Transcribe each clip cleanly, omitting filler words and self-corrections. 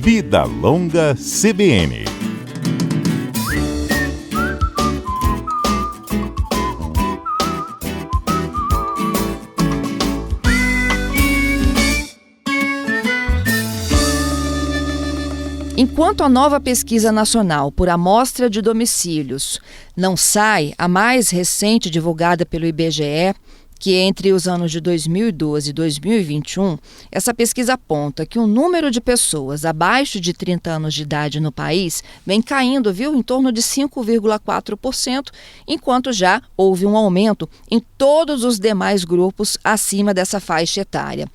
Vida Longa CBN. Enquanto a nova pesquisa nacional por amostra de domicílios não sai, a mais recente divulgada pelo IBGE, que entre os anos de 2012 e 2021, essa pesquisa aponta que o número de pessoas abaixo de 30 anos de idade no país vem caindo, em torno de 5,4%, enquanto já houve um aumento em todos os demais grupos acima dessa faixa etária.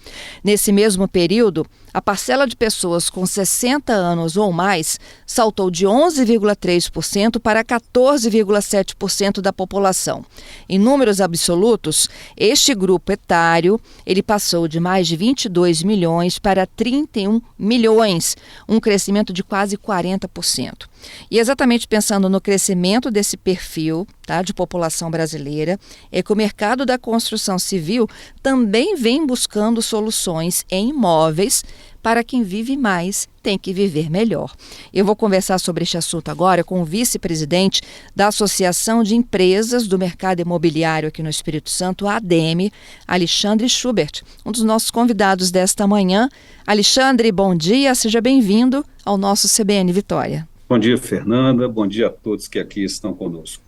Nesse mesmo período, a parcela de pessoas com 60 anos ou mais saltou de 11,3% para 14,7% da população. Em números absolutos, este grupo etário ele passou de mais de 22 milhões para 31 milhões, um crescimento de quase 40%. E exatamente pensando no crescimento desse perfil de população brasileira, é que o mercado da construção civil também vem buscando soluções em imóveis para quem vive mais tem que viver melhor. Eu vou conversar sobre este assunto agora com o vice-presidente da Associação de Empresas do Mercado Imobiliário aqui no Espírito Santo, a ADEME, Alexandre Schubert, um dos nossos convidados desta manhã. Alexandre, bom dia, seja bem-vindo ao nosso CBN Vitória. Bom dia, Fernanda. Bom dia a todos que aqui estão conosco.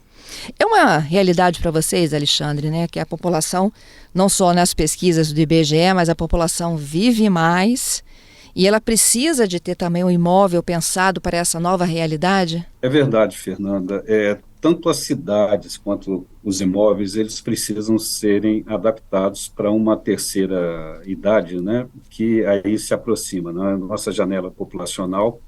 É uma realidade para vocês, Alexandre, que a população, não só nas pesquisas do IBGE, mas a população vive mais e ela precisa de ter também um imóvel pensado para essa nova realidade? É verdade, Fernanda. Tanto as cidades quanto os imóveis, eles precisam serem adaptados para uma terceira idade, que aí se aproxima. Nossa janela populacional,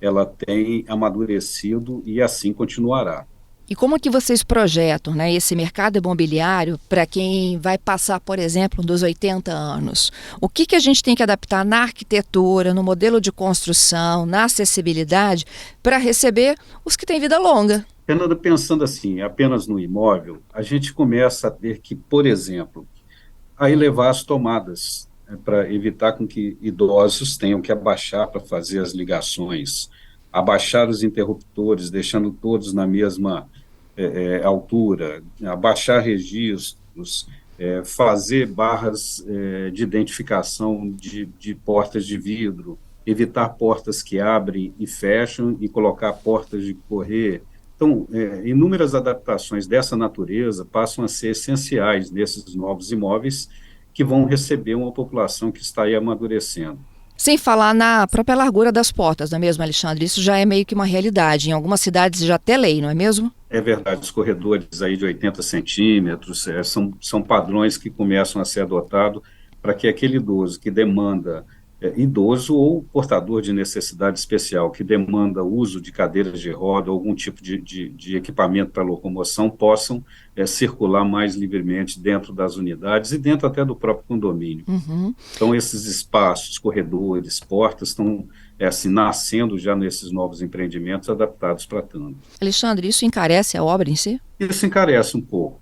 ela tem amadurecido e assim continuará. E como que vocês projetam esse mercado imobiliário para quem vai passar, por exemplo, dos 80 anos? O que a gente tem que adaptar na arquitetura, no modelo de construção, na acessibilidade, para receber os que têm vida longa? Fernanda, pensando assim, apenas no imóvel, a gente começa a ter que, por exemplo, a elevar as tomadas, para evitar com que idosos tenham que abaixar para fazer as ligações, abaixar os interruptores, deixando todos na mesma altura, abaixar registros, fazer barras de identificação de portas de vidro, evitar portas que abrem e fecham e colocar portas de correr. Então, inúmeras adaptações dessa natureza passam a ser essenciais nesses novos imóveis que vão receber uma população que está aí amadurecendo. Sem falar na própria largura das portas, não é mesmo, Alexandre? Isso já é meio que uma realidade. Em algumas cidades já até lei, não é mesmo? É verdade, os corredores aí de 80 centímetros são padrões que começam a ser adotados para que aquele idoso que demanda, idoso ou portador de necessidade especial, que demanda uso de cadeiras de roda ou algum tipo de equipamento para locomoção, possam circular mais livremente dentro das unidades e dentro até do próprio condomínio. Uhum. Então, esses espaços, corredores, portas, estão nascendo já nesses novos empreendimentos adaptados para tanto. Alexandre, isso encarece a obra em si? Isso encarece um pouco,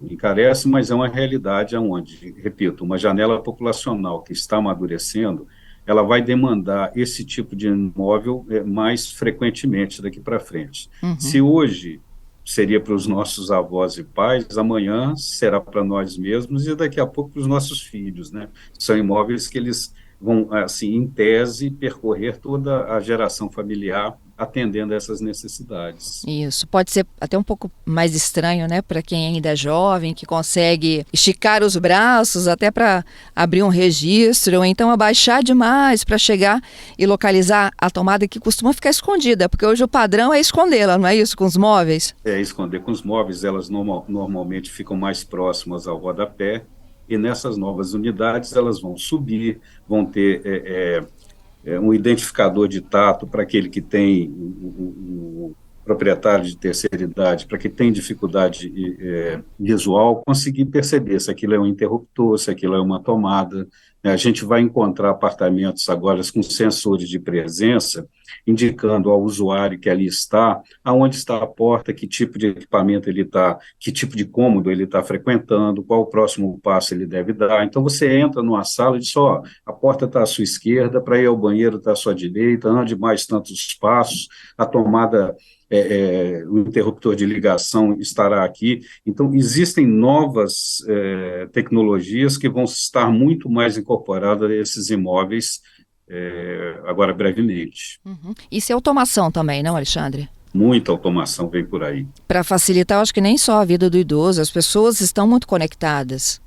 mas é uma realidade onde, repito, uma janela populacional que está amadurecendo, ela vai demandar esse tipo de imóvel mais frequentemente daqui para frente. Uhum. Se hoje seria para os nossos avós e pais, amanhã será para nós mesmos e daqui a pouco para os nossos filhos, São imóveis que eles vão, assim, em tese, percorrer toda a geração familiar atendendo a essas necessidades. Isso, pode ser até um pouco mais estranho, para quem ainda é jovem, que consegue esticar os braços até para abrir um registro, ou então abaixar demais para chegar e localizar a tomada que costuma ficar escondida, porque hoje o padrão é escondê-la, não é isso, com os móveis? Esconder com os móveis, elas normalmente ficam mais próximas ao rodapé, e nessas novas unidades elas vão subir, vão ter um identificador de tato para aquele que tem proprietário de terceira idade, para quem tem dificuldade visual, conseguir perceber se aquilo é um interruptor, se aquilo é uma tomada, né? A gente vai encontrar apartamentos agora com sensores de presença, indicando ao usuário que ali está, aonde está a porta, que tipo de equipamento ele está, que tipo de cômodo ele está frequentando, qual o próximo passo ele deve dar. Então, você entra numa sala e diz, ó, a porta está à sua esquerda, para ir ao banheiro está à sua direita, ande mais tantos passos, a tomada o interruptor de ligação estará aqui. Então, existem novas tecnologias que vão estar muito mais incorporadas a esses imóveis agora brevemente. Uhum. Isso é automação também, não, Alexandre? Muita automação vem por aí. Para facilitar, eu acho que nem só a vida do idoso, as pessoas estão muito conectadas.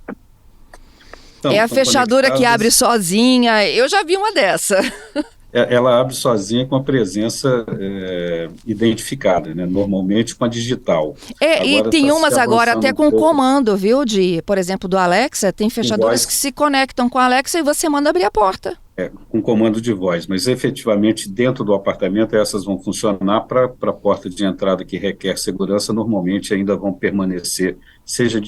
Então, é a fechadura que abre sozinha, eu já vi uma dessa. Ela abre sozinha com a presença identificada, né? Normalmente com a digital. E tem umas agora até com comando, viu? Por exemplo, do Alexa, tem fechaduras que se conectam com a Alexa e você manda abrir a porta. Com comando de voz, mas efetivamente dentro do apartamento essas vão funcionar para a porta de entrada que requer segurança, normalmente ainda vão permanecer, seja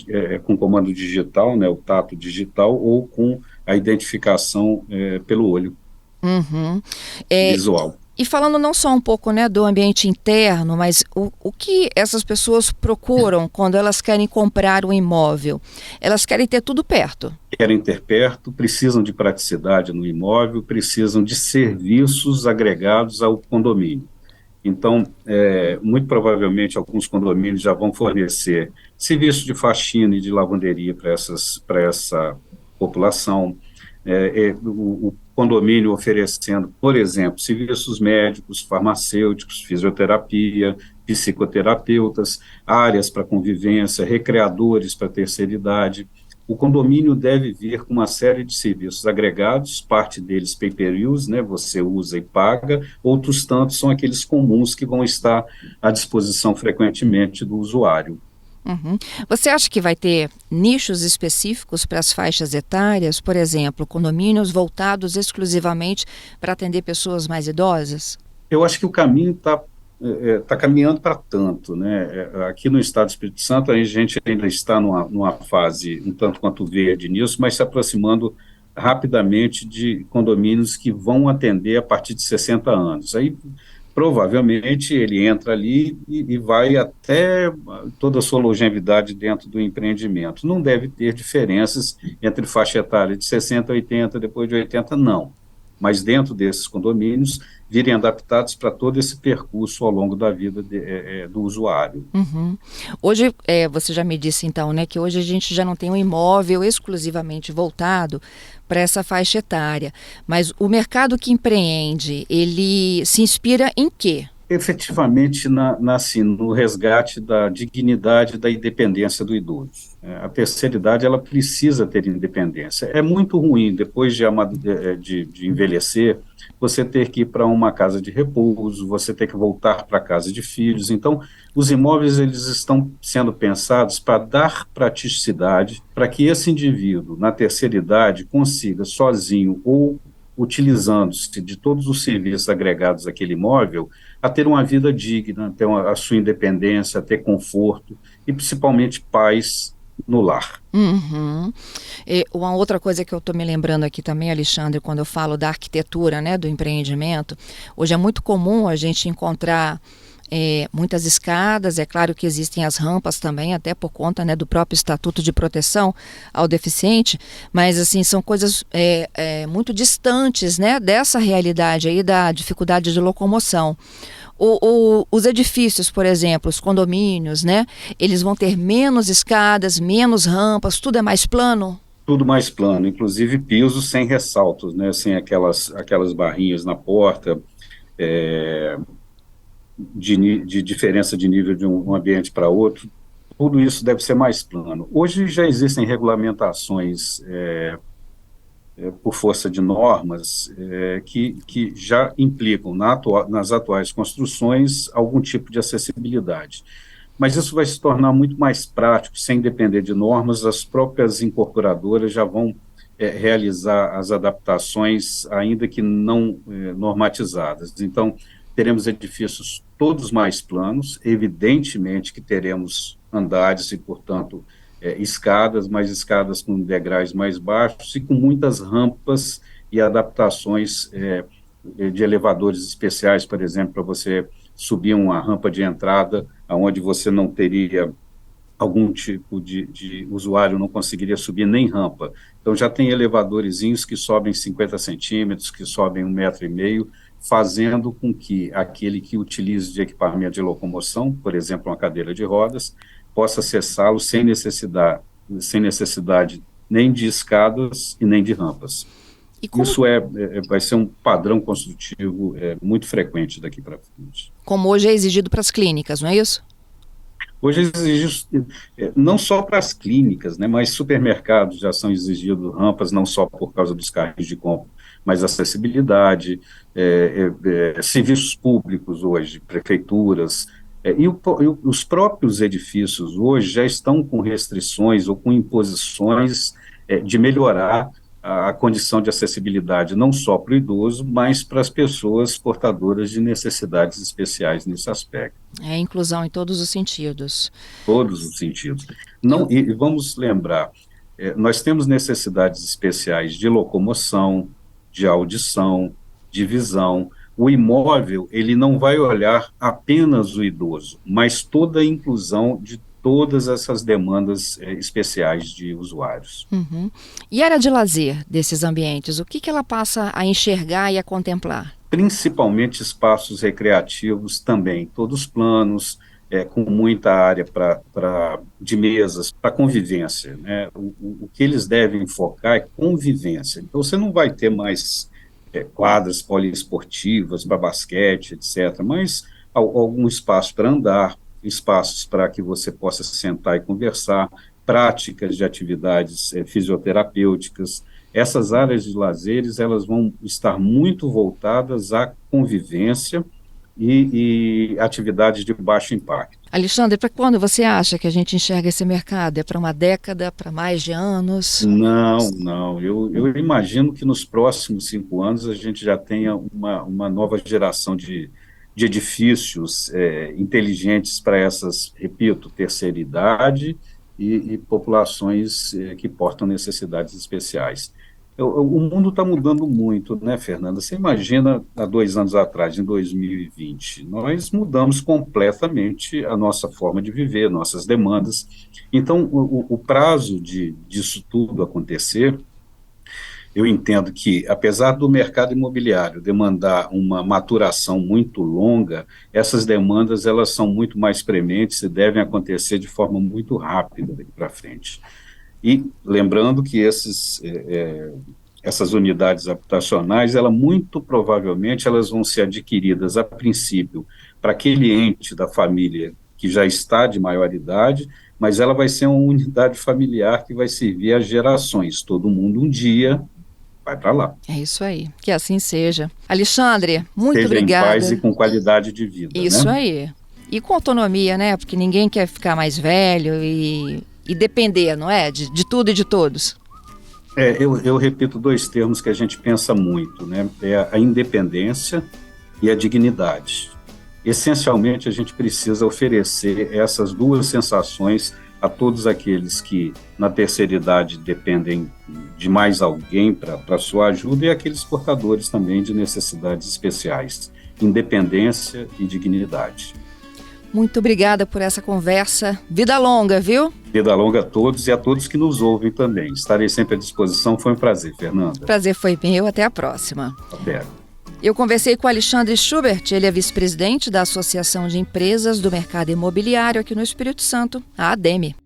com comando digital, né, o tato digital, ou com a identificação pelo olho. Uhum. Visual. E falando não só um pouco, né, do ambiente interno, mas o que essas pessoas procuram quando elas querem comprar um imóvel? Elas querem ter tudo perto. Querem ter perto, precisam de praticidade no imóvel, precisam de serviços agregados ao condomínio. Então, muito provavelmente, alguns condomínios já vão fornecer serviços de faxina e de lavanderia para essa população. O condomínio oferecendo, por exemplo, serviços médicos, farmacêuticos, fisioterapia, psicoterapeutas, áreas para convivência, recreadores para terceira idade. O condomínio deve vir com uma série de serviços agregados, parte deles pay-per-use, né, você usa e paga, outros tantos são aqueles comuns que vão estar à disposição frequentemente do usuário. Uhum. Você acha que vai ter nichos específicos para as faixas etárias, por exemplo, condomínios voltados exclusivamente para atender pessoas mais idosas? Eu acho que o caminho está caminhando para tanto, né? Aqui no estado do Espírito Santo a gente ainda está numa fase um tanto quanto verde nisso, mas se aproximando rapidamente de condomínios que vão atender a partir de 60 anos. Aí provavelmente ele entra ali e vai até toda a sua longevidade dentro do empreendimento. Não deve ter diferenças entre faixa etária de 60 a 80, depois de 80, não. Mas dentro desses condomínios, virem adaptados para todo esse percurso ao longo da vida do usuário. Uhum. Hoje, você já me disse então, né, que hoje a gente já não tem um imóvel exclusivamente voltado para essa faixa etária, mas o mercado que empreende, ele se inspira em quê? Efetivamente no resgate da dignidade da independência do idoso. A terceira idade ela precisa ter independência. É muito ruim, depois de envelhecer, você ter que ir para uma casa de repouso, você ter que voltar para a casa de filhos. Então, os imóveis eles estão sendo pensados para dar praticidade, para que esse indivíduo, na terceira idade, consiga sozinho ou utilizando-se de todos os serviços agregados àquele imóvel, a ter uma vida digna, a ter a sua independência, a ter conforto e principalmente paz no lar. Uhum. Uma outra coisa que eu estou me lembrando aqui também, Alexandre, quando eu falo da arquitetura, né, do empreendimento, hoje é muito comum a gente encontrar muitas escadas, é claro que existem as rampas também, até por conta, né, do próprio Estatuto de Proteção ao Deficiente, mas assim, são coisas muito distantes, né, dessa realidade aí da dificuldade de locomoção. Os edifícios, por exemplo, os condomínios, né, eles vão ter menos escadas, menos rampas, tudo é mais plano? Tudo mais plano, inclusive pisos sem ressaltos, né, sem aquelas barrinhas na porta, de diferença de nível de um ambiente para outro, tudo isso deve ser mais plano. Hoje já existem regulamentações por força de normas que já implicam nas atuais construções algum tipo de acessibilidade. Mas isso vai se tornar muito mais prático, sem depender de normas, as próprias incorporadoras já vão realizar as adaptações, ainda que não normatizadas. Então, teremos edifícios todos mais planos, evidentemente que teremos andares e, portanto, escadas, mas escadas com degraus mais baixos e com muitas rampas e adaptações de elevadores especiais, por exemplo, para você subir uma rampa de entrada, onde você não teria algum tipo de usuário, não conseguiria subir nem rampa. Então, já tem elevadorzinhos que sobem 50 centímetros, que sobem 1,5 metro, fazendo com que aquele que utilize de equipamento de locomoção, por exemplo, uma cadeira de rodas, possa acessá-lo sem necessidade nem de escadas e nem de rampas. Isso vai ser um padrão construtivo muito frequente daqui para frente. Como hoje é exigido para as clínicas, não é isso? Hoje é exigido, não só para as clínicas, né, mas supermercados já são exigidos rampas, não só por causa dos carros de compra, mas acessibilidade, serviços públicos hoje, prefeituras, e os próprios edifícios hoje já estão com restrições ou com imposições de melhorar a condição de acessibilidade, não só para o idoso, mas para as pessoas portadoras de necessidades especiais nesse aspecto. É inclusão em todos os sentidos. Todos os sentidos. Não, e vamos lembrar, nós temos necessidades especiais de locomoção, de audição, de visão. O imóvel, ele não vai olhar apenas o idoso, mas toda a inclusão de todas essas demandas especiais de usuários. Uhum. E a área de lazer desses ambientes, o que ela passa a enxergar e a contemplar? Principalmente espaços recreativos também, todos planos, com muita área de mesas, para convivência, né? O que eles devem focar é convivência. Então, você não vai ter mais quadras poliesportivas para basquete, etc., mas algum espaço para andar, espaços para que você possa sentar e conversar, práticas de atividades fisioterapêuticas. Essas áreas de lazeres, elas vão estar muito voltadas à convivência e atividades de baixo impacto. Alexandre, para quando você acha que a gente enxerga esse mercado? É para uma década, para mais de anos? Não. Eu imagino que nos próximos 5 anos a gente já tenha uma nova geração de edifícios inteligentes para essas, repito, terceira idade e populações que portam necessidades especiais. O mundo está mudando muito, né, Fernanda? Você imagina, há 2 anos atrás, em 2020, nós mudamos completamente a nossa forma de viver, nossas demandas. Então, o prazo disso tudo acontecer, eu entendo que, apesar do mercado imobiliário demandar uma maturação muito longa, essas demandas elas são muito mais prementes e devem acontecer de forma muito rápida daqui para frente. E lembrando que essas unidades habitacionais, muito provavelmente, elas vão ser adquiridas a princípio para aquele ente da família que já está de maior idade, mas ela vai ser uma unidade familiar que vai servir às gerações. Todo mundo um dia vai para lá. É isso aí, que assim seja. Alexandre, muito obrigada. Seja em paz e com qualidade de vida. Isso, né? Aí. E com autonomia, né? Porque ninguém quer ficar mais velho e depender, não é? De tudo e de todos. Eu repito 2 termos que a gente pensa muito, né? É a independência e a dignidade. Essencialmente, a gente precisa oferecer essas 2 sensações a todos aqueles que, na terceira idade, dependem de mais alguém para sua ajuda e aqueles portadores também de necessidades especiais. Independência e dignidade. Muito obrigada por essa conversa. Vida longa, viu? Vida longa a todos e a todos que nos ouvem também. Estarei sempre à disposição. Foi um prazer, Fernanda. Prazer foi meu. Até a próxima. Até. Eu conversei com Alexandre Schubert, ele é vice-presidente da Associação de Empresas do Mercado Imobiliário aqui no Espírito Santo, a ADEME.